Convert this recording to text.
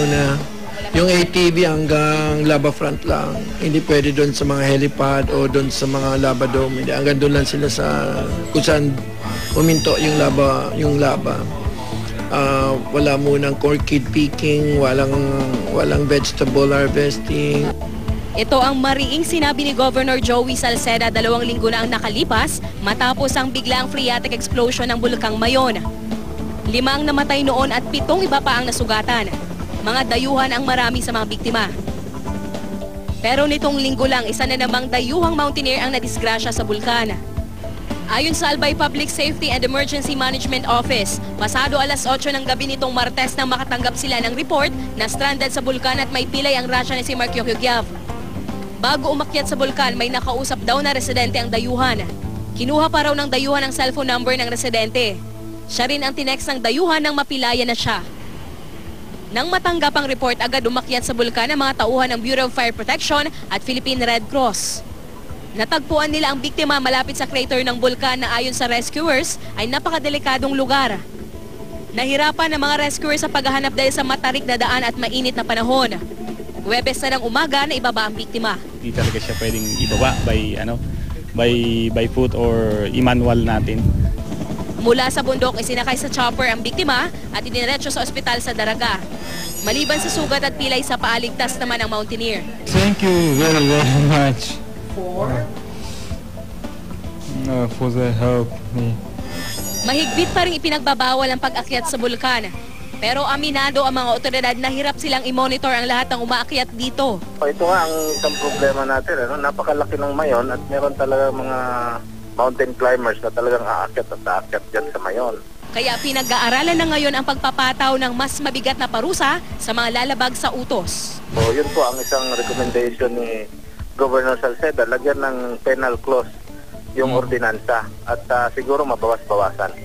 Na yung ATV hanggang lava front lang. Hindi pwede doon sa mga helipad o doon sa mga lava dome. Hindi, hanggang doon lang sila sa kung saan uminto yung lava. Wala munang orchid picking, walang vegetable harvesting. Ito ang mariing sinabi ni Governor Joey Salceda 2 linggo na ang nakalipas matapos ang biglang phreatic explosion ng Bulkang Mayon. 5 ang namatay noon at 7 iba pa ang nasugatan. Mga dayuhan ang marami sa mga biktima. Pero nitong linggo lang, isa na namang dayuhang mountaineer ang nadisgrasya sa bulkan. Ayon sa Albay Public Safety and Emergency Management Office, pasado alas 8 ng gabi nitong Martes nang makatanggap sila ng report na stranded sa bulkan at may pilay ang rasya ni si Mark Yokyogyav. Bago umakyat sa bulkan, may nakausap daw na residente ang dayuhan. Kinuha pa raw ng dayuhan ang cellphone number ng residente. Siya rin ang tinext ng dayuhan nang mapilaya na siya. Nang matanggap ang report, agad umakyat sa bulkan ang mga tauhan ng Bureau of Fire Protection at Philippine Red Cross. Natagpuan nila ang biktima malapit sa crater ng bulkan na ayon sa rescuers ay napakadelikadong lugar. Nahirapan ang mga rescuers sa paghahanap dahil sa matarik na daan at mainit na panahon. Huwebes na ng umaga na ibaba ang biktima. Hindi talaga siya pwedeng ibaba by foot or i-manual natin. Mula sa bundok, isinakay sa chopper ang biktima at idiniretso sa ospital sa Daraga. Maliban sa sugat at pilay sa paaligtas naman ang mountaineer. Thank you very, very much for the help me. Mahigpit pa rin ipinagbabawal ang pag-akyat sa bulkan. Pero aminado ang mga otoridad na hirap silang i-monitor ang lahat ng umaakyat dito. Ito nga ang isang problema natin. Napakalaki ng Mayon at meron talaga mga mountain climbers na talagang aakyat at aakyat dyan sa Mayon. Kaya pinag-aaralan na ngayon ang pagpapataw ng mas mabigat na parusa sa mga lalabag sa utos. So yun po ang isang recommendation ni Governor Salceda, lagyan ng penal clause yung ordinansa at siguro mabawas-bawasan.